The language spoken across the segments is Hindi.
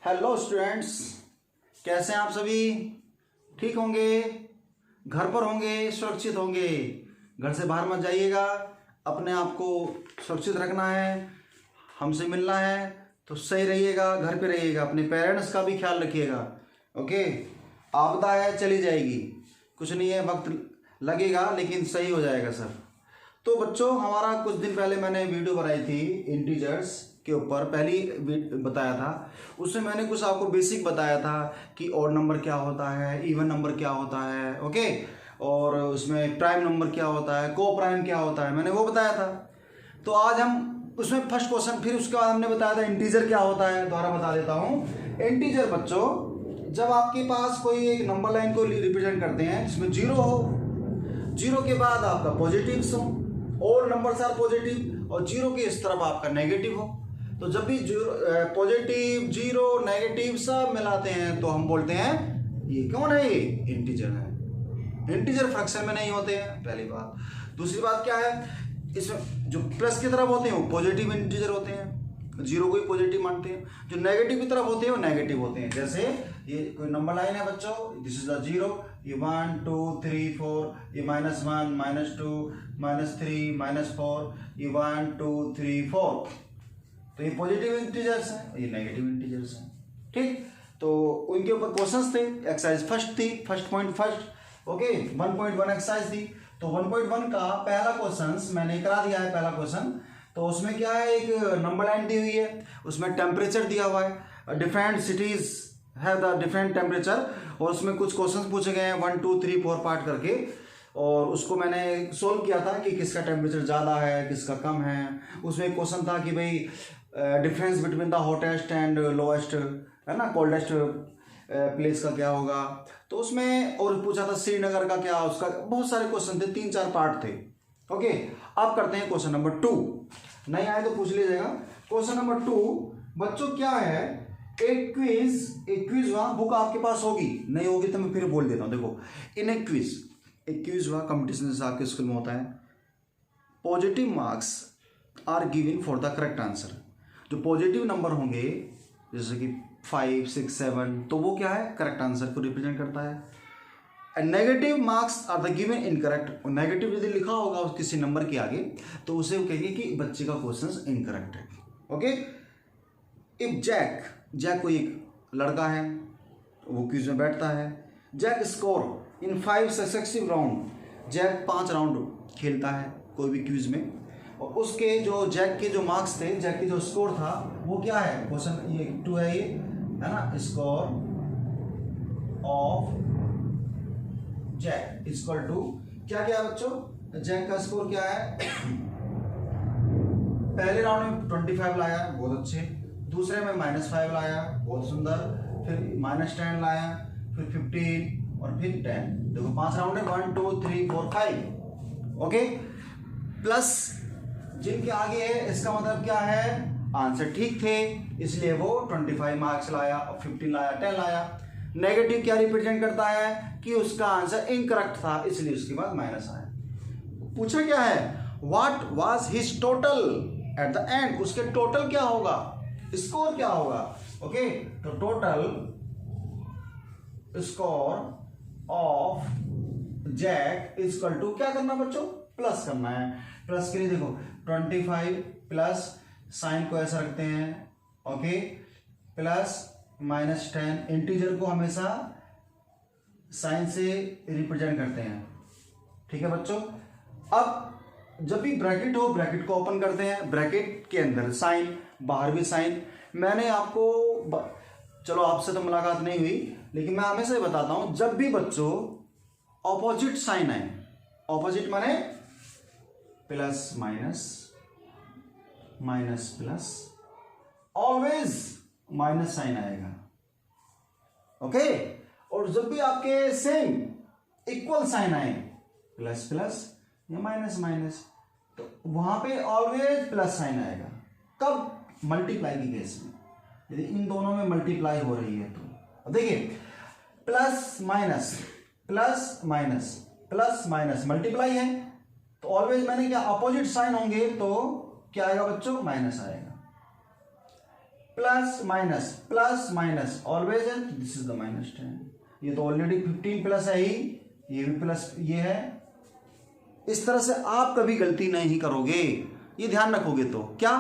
हेलो स्टूडेंट्स, कैसे हैं आप सभी? ठीक होंगे, घर पर होंगे, सुरक्षित होंगे। घर से बाहर मत जाइएगा, अपने आप को सुरक्षित रखना है। हमसे मिलना है तो सही रहिएगा, घर पे रहिएगा, अपने पेरेंट्स का भी ख्याल रखिएगा। ओके, आपदा है चली जाएगी, कुछ नहीं है, वक्त लगेगा लेकिन सही हो जाएगा सर। तो बच्चों, हमारा कुछ दिन पहले मैंने वीडियो बनाई थी इंटीजर्स के ऊपर, पहली बताया था। उसमें मैंने कुछ आपको बेसिक बताया था कि ऑड नंबर क्या होता है, इवन नंबर क्या होता है, ओके, और उसमें प्राइम नंबर क्या होता है, को प्राइम क्या होता है, मैंने वो बताया था। तो आज हम उसमें फर्स्ट क्वेश्चन, फिर उसके बाद हमने बताया था इंटीजर क्या होता है। दोबारा बता देता हूँ। इंटीजर बच्चों, जब आपके पास कोई एक नंबर लाइन को रिप्रेजेंट करते हैं जिसमें जीरो हो, जीरो के बाद आपका पॉजिटिव्स हो, और नंबर्स आर पॉजिटिव, और जीरो के इस तरफ आपका नेगेटिव हो। तो जब भी पॉजिटिव, जीरो, नेगेटिव सब मिलाते हैं तो हम बोलते हैं ये कौन है, ये इंटीजर है। इंटीजर फ्रैक्शन में नहीं होते हैं, पहली बात। दूसरी बात क्या है, इसमें जो प्लस की तरफ होते हैं वो पॉजिटिव इंटीजर होते हैं, जीरो को ही पॉजिटिव मानते हैं। जो नेगेटिव की तरफ होते हैं वो नेगेटिव होते हैं। जैसे ये कोई नंबर लाइन है बच्चों, दिस इज द जीरो, ये 1 2 3 4, ये -1 -2 -3 -4, ये 1 2 3 4, तो ये पॉजिटिव इंटीजर्स हैं, ये नेगेटिव इंटीजर्स हैं। ठीक, तो उनके ऊपर क्वेश्चंस थे। एक्सरसाइज फर्स्ट थी, first point first, okay, 1.1 exercise थी। तो 1.1 का पहला क्वेश्चन मैंने करा दिया है। पहला क्वेश्चन तो उसमें क्या है, एक नंबर लाइन दी हुई है, उसमें टेम्परेचर दिया हुआ है, डिफरेंट सिटीज है द डिफरेंट टेम्परेचर, और उसमें कुछ क्वेश्चंस पूछे गए हैं 1 2 3 4 पार्ट करके, और उसको मैंने सोल्व किया था कि किसका टेम्परेचर ज़्यादा है, किसका कम है। उसमें एक क्वेश्चन था कि भाई difference between the hottest and lowest, है ना, कोल्डेस्ट प्लेस का क्या होगा। तो उसमें और पूछा था श्रीनगर का क्या, उसका बहुत सारे क्वेश्चन थे, 3-4 पार्ट थे। ओके, अब करते हैं क्वेश्चन नंबर 2। नहीं आए तो पूछ लीजिएगा। क्वेश्चन नंबर 2 बच्चों क्या है, एक क्विज हुआ, बुक आपके पास होगी, नहीं होगी तो मैं फिर बोल देता हूँ। देखो, इन एक क्विज हुआ, कंपटीशन जैसे आपके स्कूल में होता है। Positive marks are given for the correct answer. जो पॉजिटिव नंबर होंगे जैसे कि 5 6 7, तो वो क्या है, करेक्ट आंसर को रिप्रेजेंट करता है। And negative marks are the given incorrect. Negative यदि लिखा होगा उस किसी नंबर के आगे तो उसे वो कहेंगे कि बच्चे का क्वेश्चन इनकरेक्ट है। ओके, इफ जैक कोई एक लड़का है, वो क्विज में बैठता है। Jack score in 5 successive round, Jack 5 round खेलता है कोई भी क्विज में, और उसके जो जैक के जो मार्क्स थे, जैक के जो स्कोर था वो क्या है, क्वेश्चन ये 2 है, ये है ना, score of Jack equal to क्या क्या बच्चों, जैक का स्कोर क्या है। पहले राउंड में 25 लाया, बहुत अच्छे। दूसरे में -5 लाया, बहुत सुंदर। फिर -10 लाया, फिर 15 और फिर 10। देखो 5 राउंड है, 1 2 3 4 5। ओके, प्लस जिनके आगे है इसका मतलब क्या है, आंसर ठीक थे इसलिए वो 25 मार्क्स लाया, और 15 लाया, 10 लाया। नेगेटिव क्या रिप्रेजेंट करता है कि उसका आंसर इनकरेक्ट था, इसलिए उसके बाद माइनस आया। पूछा क्या है, what was his total at the end, उसके टोटल क्या होगा, स्कोर क्या होगा। ओके, तो total score of Jack equal to क्या करना बच्चों, प्लस करना है। प्लस के लिए देखो 25 प्लस साइन को ऐसा रखते हैं, ओके, प्लस -10। इंटीजर को हमेशा साइन से रिप्रेजेंट करते हैं, ठीक है बच्चों। अब जब भी ब्रैकेट हो, ब्रैकेट को ओपन करते हैं, ब्रैकेट के अंदर साइन, बाहर भी साइन। मैंने आपको चलो आपसे तो मुलाकात नहीं हुई, लेकिन मैं हमेशा ही बताता हूं, जब भी बच्चों ऑपोजिट साइन आए, ऑपोजिट माने plus minus, minus plus, always minus sign आएगा। ओके, और जब भी आपके सेम इक्वल साइन आए, प्लस प्लस या माइनस माइनस, तो वहां पे ऑलवेज प्लस साइन आएगा। कब, मल्टीप्लाई की केस में, यदि इन दोनों में मल्टीप्लाई हो रही है तो देखिए, plus minus plus minus plus minus multiply है, तो ऑलवेज मैंने क्या, अपोजिट साइन होंगे तो क्या आएगा बच्चों, माइनस आएगा। प्लस माइनस ऑलवेज है, दिस इज द -10। ये तो ऑलरेडी 15 प्लस है ही, ये भी प्लस ये है। इस तरह से आप कभी गलती नहीं करोगे, ये ध्यान रखोगे। तो क्या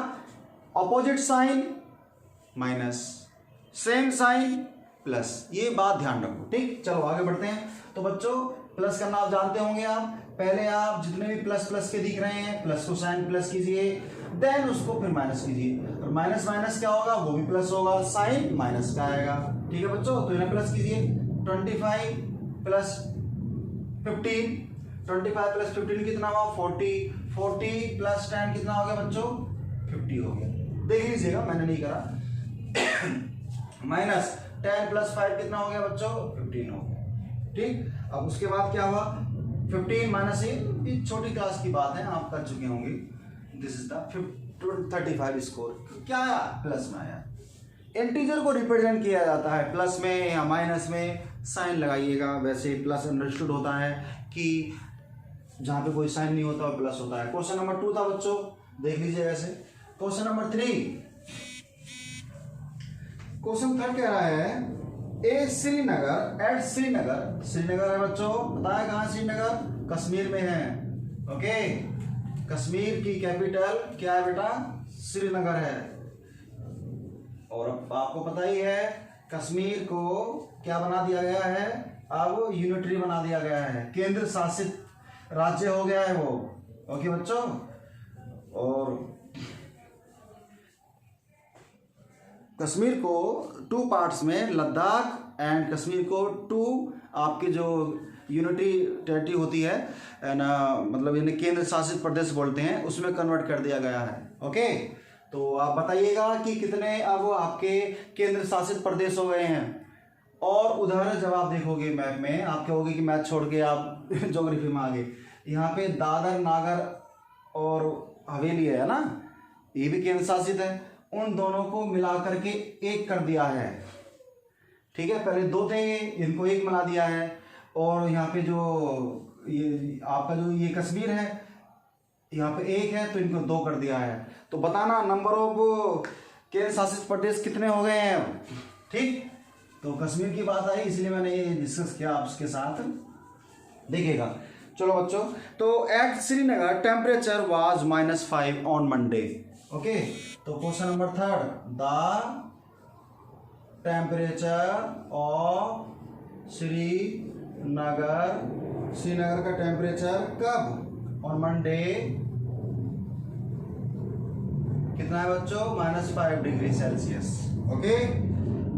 opposite sign minus, same sign plus, ये बात ध्यान रखो। ठीक, चलो आगे बढ़ते हैं। तो बच्चों प्लस करना आप जानते होंगे। आप पहले आप जितने भी प्लस प्लस के दिख रहे हैं प्लस को साइन प्लस कीजिए, देन उसको फिर माइनस कीजिए, और माइनस माइनस क्या होगा, वो भी प्लस होगा, साइन माइनस का आएगा। ठीक है बच्चों, तो इन्हें प्लस कीजिए। 25 प्लस 15, 25 प्लस 15 कितना हुआ 40, 40 प्लस 10 कितना हो गया बच्चों 50 हो गया। देख लीजिएगा, मैंने नहीं करा। माइनस 10 प्लस 5 कितना हो गया बच्चों 15 हो गया। ठीक, अब उसके बाद क्या हुआ 15 माइनस ये छोटी क्लास की बात है, आप कर चुके होंगे। दिस इज द 35 स्कोर क्या आया, प्लस में आया। इंटीजर को रिप्रेजेंट किया जाता है प्लस में या माइनस में, साइन लगाइएगा। वैसे प्लस अंडरस्टूड होता है कि जहां पे कोई साइन नहीं होता प्लस होता है। क्वेश्चन नंबर 2 था बच्चों, देख लीजिए वैसे। क्वेश्चन नंबर 3, क्वेश्चन 3 कह रहा है ए श्रीनगर एट श्रीनगर, श्रीनगर है बच्चों, बताया कहाँ श्रीनगर, कश्मीर में है। ओके, कश्मीर की कैपिटल क्या है बेटा, श्रीनगर है। और अब आपको पता ही है कश्मीर को क्या बना दिया गया है, अब यूनिटरी बना दिया गया है, केंद्र शासित राज्य हो गया है वो। ओके बच्चों, और कश्मीर को 2 पार्ट्स में, लद्दाख एंड कश्मीर को 2 आपके जो यूनिटी टेरिटरी होती है ना, मतलब इन्हें केंद्र शासित प्रदेश बोलते हैं, उसमें कन्वर्ट कर दिया गया है। ओके, तो आप बताइएगा कि कितने अब आपके केंद्र शासित प्रदेश हो गए हैं। और उधर जब आप देखोगे मैप में, आप कहोगे कि मैथ छोड़ के आप ज्योग्राफी में आ गए। यहाँ पे दादर नागर और हवेली है ना, ये भी केंद्र शासित है, उन दोनों को मिला करके एक कर दिया है। ठीक है, पहले 2 थे, इनको एक मिला दिया है। और यहाँ पे जो ये आपका जो ये कश्मीर है, यहाँ पे 1 है तो इनको 2 कर दिया है। तो बताना नंबर ऑफ केंद्र शासित प्रदेश कितने हो गए हैं। ठीक, तो कश्मीर की बात आई इसलिए मैंने ये डिस्कस किया आपके साथ, देखिएगा। चलो बच्चों, तो at Srinagar temperature was -5 on Monday. Okay, तो question number 3, the temperature of Srinagar, Srinagar का टेम्परेचर कब, ऑन मंडे कितना है बच्चों -5 degree Celsius. Okay,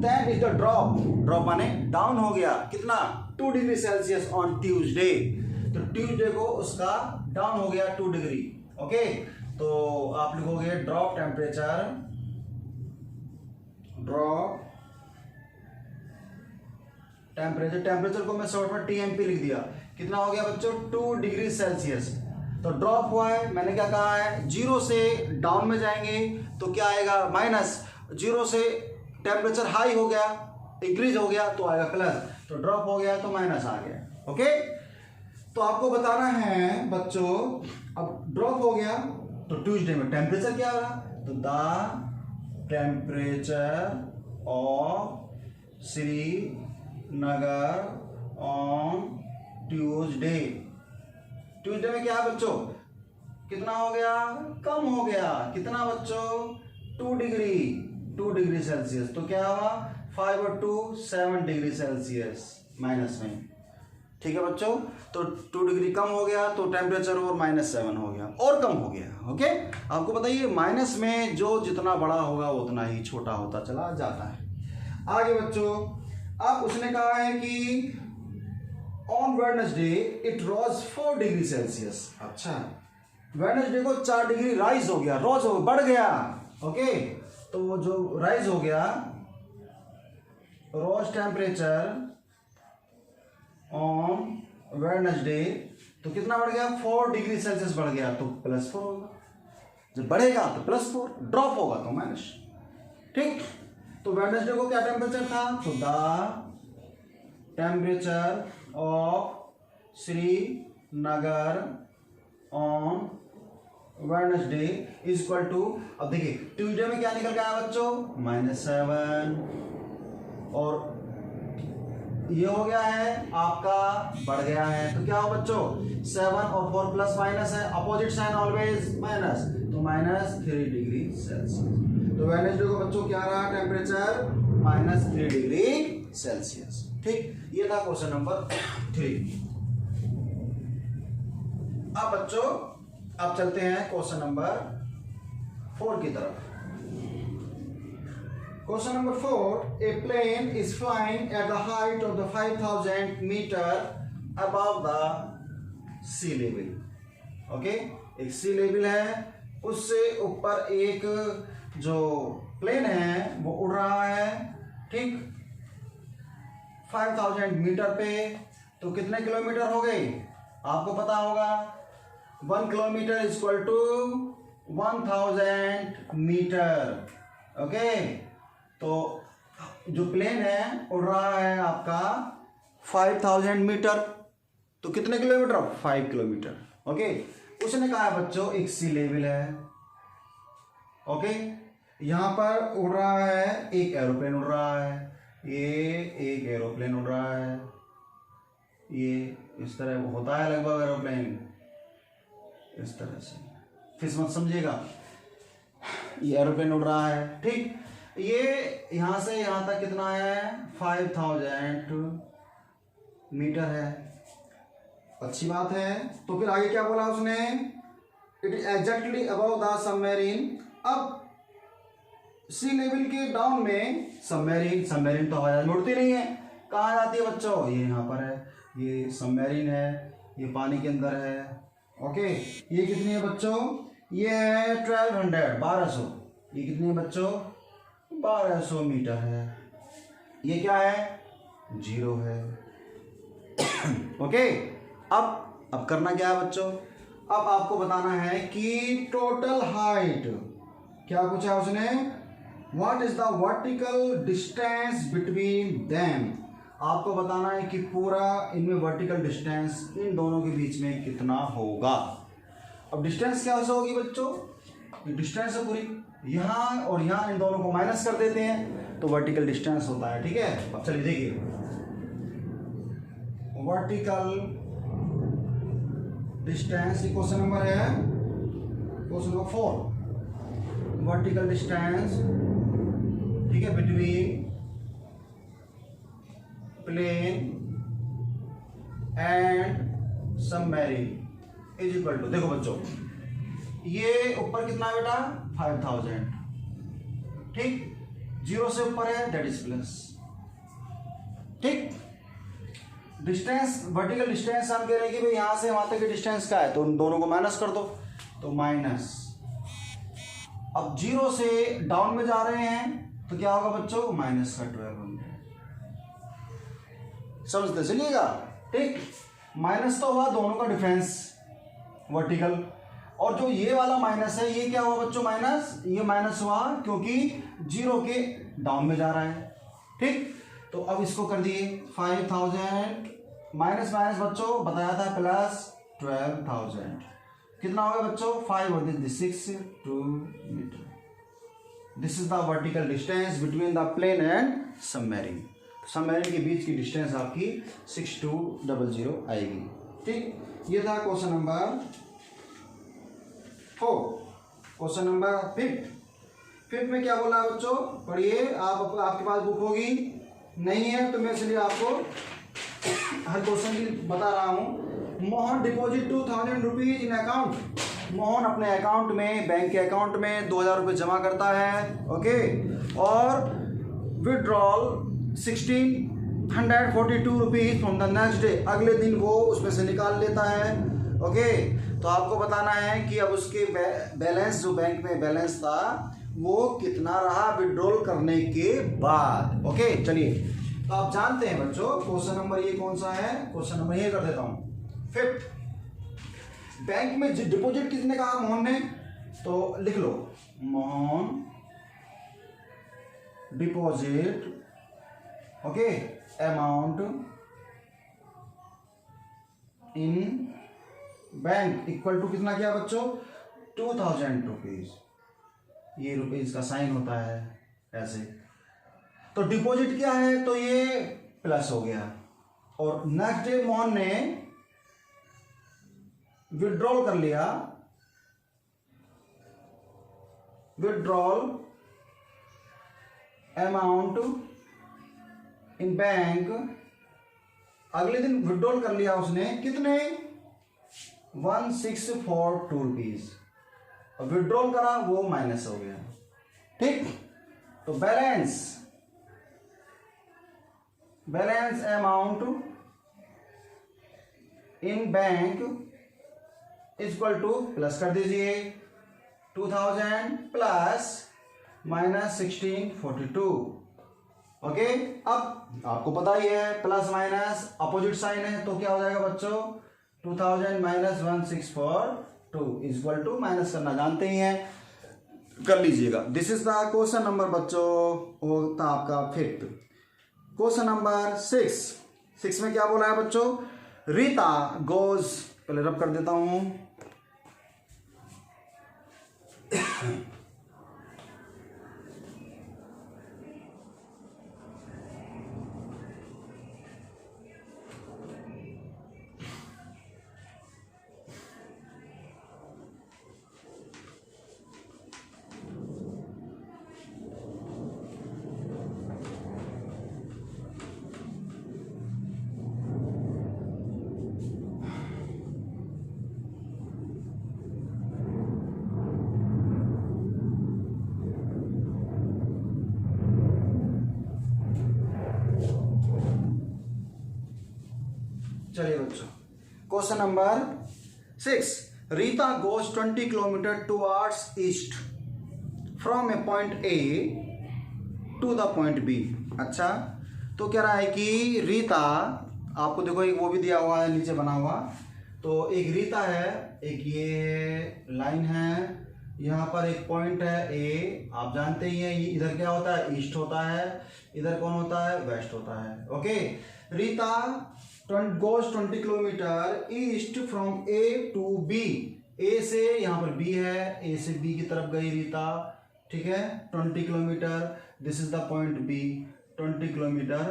then is the drop, drop माने डाउन हो गया कितना 2 डिग्री सेल्सियस ऑन ट्यूसडे। तो ट्यूसडे को उसका डाउन हो गया 2 डिग्री। ओके, तो आप लिखोगे drop temperature, drop temperature, temperature को मैं शॉर्ट में TMP लिख दिया। कितना हो गया बच्चों 2 डिग्री सेल्सियस। तो ड्रॉप हुआ है, मैंने क्या कहा है 0 से डाउन में जाएंगे तो क्या आएगा -0 से टेम्परेचर हाई हो गया, इंक्रीज हो गया तो आएगा प्लस, तो ड्रॉप हो गया तो माइनस आ गया। ओके, तो आपको बताना है बच्चों, अब ड्रॉप हो गया तो ट्यूसडे में टेम्परेचर क्या रहा, तो the temperature of Srinagar on Tuesday. Tuesday में क्या है बच्चों, कितना हो गया, कम हो गया, कितना बच्चों 2 डिग्री सेल्सियस। तो क्या हुआ 5 और 2 7 डिग्री सेल्सियस माइनस में। ठीक है बच्चों, तो 2 डिग्री कम हो गया तो टेम्परेचर और -7 हो गया और कम हो गया। ओके, आपको बताइए माइनस में जो जितना बड़ा होगा उतना ही छोटा होता चला जाता है। आगे बच्चों, अब उसने कहा है कि on Wednesday it rows 4 degree Celsius. अच्छा, वेडनेसडे को 4 डिग्री राइज हो गया, रोज हो बढ़ गया। ओके, तो वो जो राइज हो गया, रोज टेम्परेचर ऑन वेडनेसडे, तो कितना बढ़ गया 4 डिग्री सेल्सियस बढ़ गया, तो +4 होगा। जब बढ़ेगा तो +4, ड्रॉप होगा तो माइनस। ठीक, तो वेडनेसडे को क्या टेम्परेचर था, तो the temperature of Srinagar on Wednesday is equal to, अब देखिए ट्यूसडे में क्या निकल के आया बच्चों, -7, और ये हो गया है आपका, बढ़ गया है, तो क्या हो बच्चों 7 और 4 प्लस माइनस है, अपोजिट साइन ऑलवेज माइनस, तो -3 डिग्री सेल्सियस। तो वेडनेसडे को बच्चों क्या रहा टेम्परेचर, -3 डिग्री सेल्सियस। ठीक, ये था क्वेश्चन नंबर 3। अब बच्चों अब चलते हैं क्वेश्चन नंबर 4 की तरफ। Question number 4, a plane is flying at the height of the 5000 metre above the sea level. Okay, एक सी लेवल है, उससे ऊपर एक जो प्लेन है वो उड़ रहा है, ठीक, 5000 मीटर पे। तो कितने किलोमीटर हो गए आपको पता होगा, 1 kilometre is equal to 1000 metre. Okay, तो जो प्लेन है उड़ रहा है आपका 5000 मीटर, तो कितने किलोमीटर, 5 किलोमीटर। ओके, उसने कहा है बच्चों एक सी लेवल है। ओके, यहां पर उड़ रहा है एक एरोप्लेन उड़ रहा है, ये एक एरोप्लेन उड़ रहा है, ये इस तरह होता है लगभग एरोप्लेन इस तरह से, फिर मत समझिएगा, ये एरोप्लेन उड़ रहा है, ठीक। ये यहां से यहां तक कितना है, 5000 मीटर है, अच्छी बात है। तो फिर आगे क्या बोला उसने, it is exactly above the submarine. अब सी लेवल के डाउन में सबमरीन तो हवाई में उड़ती नहीं है, कहाँ जाती है बच्चों, ये यहाँ पर है, ये सबमरीन है, ये पानी के अंदर है। ओके, ये कितनी है बच्चों, ये है 1200, ये कितनी है बच्चों, 1200 मीटर है। ये क्या है, 0 है। ओके, अब करना क्या है बच्चों, अब आपको बताना है कि टोटल हाइट क्या पूछा उसने, what is the vertical distance between them. आपको बताना है कि पूरा इनमें वर्टिकल डिस्टेंस इन दोनों के बीच में कितना होगा। अब डिस्टेंस क्या से होगी बच्चों, डिस्टेंस है पूरी, यहाँ और यहाँ इन दोनों को माइनस कर देते हैं तो वर्टिकल डिस्टेंस होता है, ठीक है। अब चलिए देखिए, वर्टिकल डिस्टेंस, क्वेश्चन नंबर है क्वेश्चन नंबर 4, वर्टिकल डिस्टेंस, ठीक है, between plane and submarine is equal to, देखो बच्चों ये ऊपर कितना है बेटा 5000, ठीक, 0 से ऊपर है दैट इज प्लस, ठीक। डिस्टेंस, वर्टिकल डिस्टेंस हम कह रहे हैं कि भाई यहां से वहां तक की डिस्टेंस क्या है, तो उन दोनों को माइनस कर दो, तो माइनस। अब 0 से डाउन में जा रहे हैं तो क्या होगा बच्चों, -12 होंगे, समझते चलिएगा, ठीक। माइनस तो हुआ दोनों का डिफरेंस वर्टिकल, और जो ये वाला माइनस है ये क्या हुआ बच्चों, माइनस, ये माइनस हुआ क्योंकि 0 के डाउन में जा रहा है, ठीक। तो अब इसको कर दिए 5000 माइनस माइनस बच्चों बताया था प्लस 12000, कितना होगा बच्चों 5 और this 6 2 metre. This is the vertical distance between the plane and submarine. Submarine के बीच की डिस्टेंस आपकी 6200 आएगी, ठीक। ये था क्वेश्चन नंबर 4। क्वेश्चन नंबर 5 में क्या बोला है बच्चों, पढ़िए आप, आपके पास बुक होगी, नहीं है तो मैं इसलिए आपको हर क्वेश्चन की बता रहा हूँ। Mohan deposit 2000 rupees in account, Mohan अपने अकाउंट में, बैंक के अकाउंट में 2000 रुपये जमा करता है, ओके, और withdrawal 1642 rupees from the next day, अगले दिन वो उसमें से निकाल लेता है, ओके। तो आपको बताना है कि अब उसके बैलेंस, जो बैंक में बैलेंस था वो कितना रहा विड्रॉल करने के बाद, ओके। चलिए, तो आप जानते हैं बच्चों क्वेश्चन नंबर ये कौन सा है, क्वेश्चन नंबर ये कर देता हूं 5। बैंक में डिपॉजिट कितने कहा मोहन ने, तो लिख लो Mohan deposit, okay, amount in bank equal to कितना किया बच्चों 2000 रुपीज, ये रुपीज का साइन होता है ऐसे। तो डिपॉजिट क्या है, तो ये प्लस हो गया। और नेक्स्ट डे मोहन ने विड्रॉल कर लिया, विड्रॉल अमाउंट इन बैंक, अगले दिन विड्रॉल कर लिया उसने, कितने, 1642 रुपीज। विड्रॉल करा वो माइनस हो गया, ठीक। तो balance amount in bank equal to, plus कर दीजिए 2000 प्लस माइनस 1642। ओके, अब आपको पता ही है प्लस माइनस अपोजिट साइन है, तो क्या हो जाएगा बच्चों, 2000 माइनस 1642 इक्वल टू, माइनस करना जानते ही हैं, कर लीजिएगा। This is the question number बच्चों, होता आपका 5th। क्वेश्चन नंबर 6 में क्या बोला है बच्चों, रीता गोज, पहले रब कर देता हूं, चलिए बच्चों, question number 6, Rita goes 20 kilometre towards east from a point A to the point B. अच्छा, तो कह रहा है कि रीता, आपको देखो एक वो भी दिया हुआ है नीचे बना हुआ, तो एक रीता है, एक ये लाइन है, यहाँ पर एक पॉइंट है ए, आप जानते ही हैं, ये इधर क्या होता है, ईस्ट होता है, इधर कौन होता है, वेस्ट होता है। Okay, Rita goes 20 kilometre east from A to B, A से यहाँ पर बी है, ए से बी की तरफ गई रीता, ठीक है, 20 kilometre, this is the point B, 20 kilometre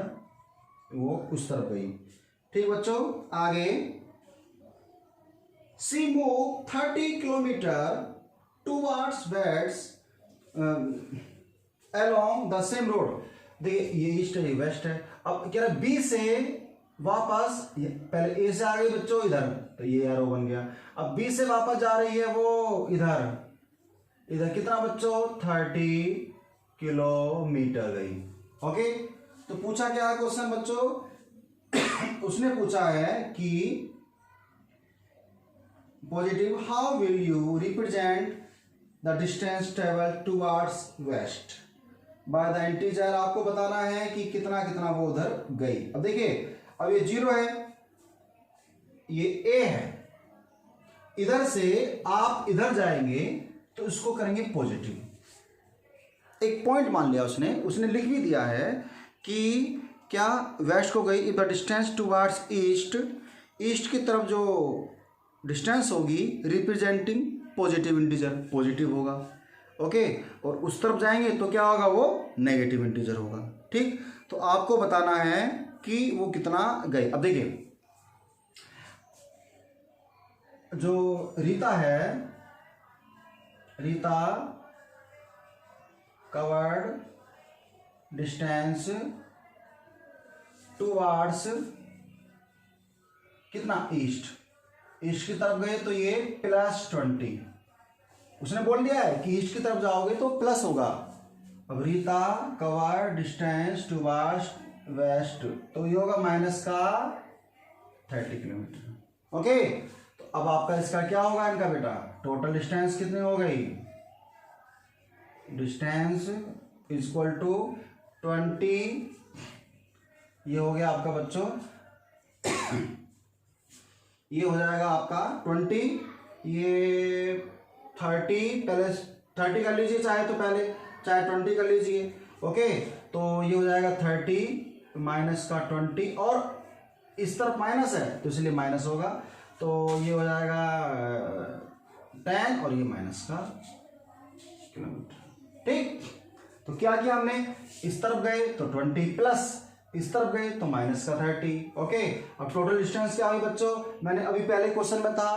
वो उस तरफ गई, ठीक बच्चों। आगे, C move 30 kilometre towards west along the same road, देखिए ये ईस्ट है, ये वेस्ट है। अब कह रहा है बी से वापस, पहले ए से आ गई बच्चों इधर, तो ये एरो बन गया, अब बी से वापस जा रही है वो इधर कितना बच्चों, 30 किलोमीटर गई। ओके, तो पूछा क्या है क्वेश्चन बच्चों, उसने पूछा है कि positive, how will you represent the distance travel towards waste by the integer, आपको बताना है कि कितना कितना वो उधर गई। अब देखिए, अब ये 0 है, ये ए है, इधर से आप इधर जाएंगे तो इसको करेंगे पॉजिटिव। एक पॉइंट मान लिया उसने लिख भी दिया है कि क्या वेस्ट को गई, if the distance towards east, east की तरफ जो डिस्टेंस होगी रिप्रेजेंटिंग पॉजिटिव इंटीजर, पॉजिटिव होगा। ओके, और उस तरफ जाएंगे तो क्या होगा, वो नेगेटिव इंटीजर होगा, ठीक। तो आपको बताना है कि वो कितना गए। अब देखिए, जो रीता है, रीता कवर्ड डिस्टेंस टुवर्ड्स कितना, ईस्ट की तरफ गए तो ये +20, उसने बोल दिया है कि ईस्ट की तरफ जाओगे तो प्लस होगा। अब Rita covered distance towards waste, तो ये होगा माइनस का 30 किलोमीटर। ओके, तो अब आपका इसका क्या होगा इनका बेटा, टोटल डिस्टेंस कितनी हो गई, डिस्टेंस इक्वल टू 20, ये हो गया आपका बच्चों ये हो जाएगा आपका 20, ये 30, पहले 30 कर लीजिए चाहे तो, पहले चाहे 20 कर लीजिए। ओके, तो ये हो जाएगा 30 माइनस का 20, और इस तरफ माइनस है तो इसलिए माइनस होगा, तो ये हो जाएगा 10 और ये माइनस का किलोमीटर। ठीक, तो क्या किया हमने, इस तरफ गए तो 20 प्लस इस तरफ गए तो माइनस का 30। ओके, अब टोटल डिस्टेंस क्या हुई बच्चों, मैंने अभी पहले क्वेश्चन में था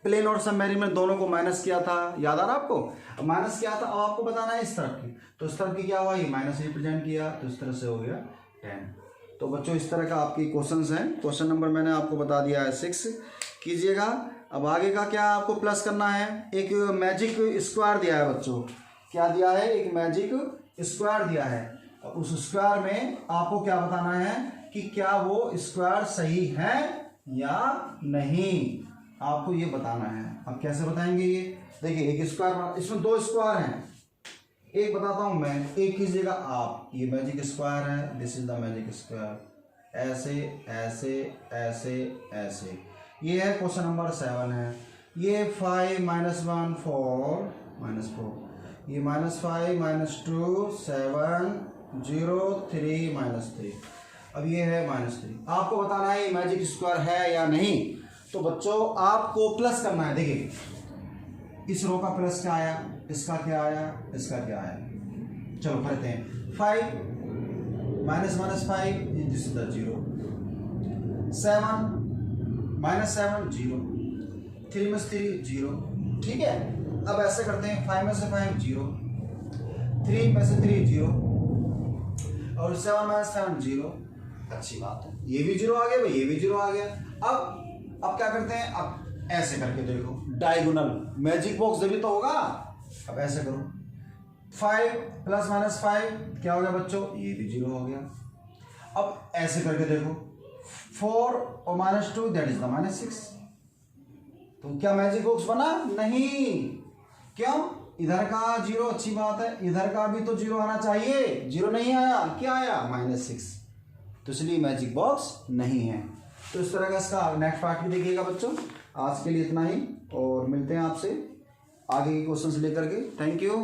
प्लेन और सबमरीन में दोनों को माइनस किया था, याद आ रहा आपको, माइनस किया था। अब आपको बताना है इस तरफ की, तो इस तरफ की क्या हुआ, ये माइनस रिप्रेजेंट किया तो इस तरह से हो गया 10। तो बच्चों इस तरह का आपकी क्वेश्चंस हैं। क्वेश्चन नंबर मैंने आपको बता दिया है 6 कीजिएगा। अब आगे का क्या आपको प्लस करना है, एक मैजिक स्क्वायर दिया है बच्चों, क्या दिया है, एक मैजिक स्क्वायर दिया है। उस स्क्वायर में आपको क्या बताना है कि क्या वो स्क्वायर सही है या नहीं, आपको ये बताना है। अब कैसे बताएंगे ये, देखिए एक स्क्वायर, इसमें 2 स्क्वायर हैं, एक बताता हूं मैं, एक कीजिएगा आप, ये मैजिक स्क्वायर है, this is the magic square, ऐसे ऐसे ऐसे ऐसे। ये है क्वेश्चन नंबर 7 है, ये 5 - 1 4 -4, ये -5 - 2 7 0 3 -3, अब ये है -3। आपको बताना है ये मैजिक स्क्वायर है या नहीं। तो बच्चों आपको प्लस करना है, देखिए इस रो का प्लस क्या आया, इसका क्या आया, इसका क्या आया, चलो करते हैं। 5 -5 दिस इज द 0, 7 -7 0, 3 में 3 0। ठीक है, अब ऐसे करते हैं, 5 में से 5 0, 3 में से 3 0 और 7 - 7 0। अच्छी बात है, ये भी 0 आ गया भाई, ये भी 0 आ गया। अब क्या करते हैं, अब ऐसे करके देखो, डायगोनल मैजिक बॉक्स जब भी तो होगा। अब ऐसे करो, 5 + -5 क्या हो गया बच्चों, ये भी 0 हो गया। अब ऐसे करके देखो, 4 और -2 दैट इज द -6। तो क्या मैजिक बॉक्स बना, नहीं, क्यों, इधर का 0, अच्छी बात है, इधर का भी तो 0 आना चाहिए, 0 नहीं आया, क्या आया, -6, तो इसलिए मैजिक बॉक्स नहीं है। तो इस तरह का इसका नेक्स्ट पार्ट भी देखिएगा बच्चों। आज के लिए इतना ही, और मिलते हैं आपसे आगे के क्वेश्चन लेकर के। Thank you.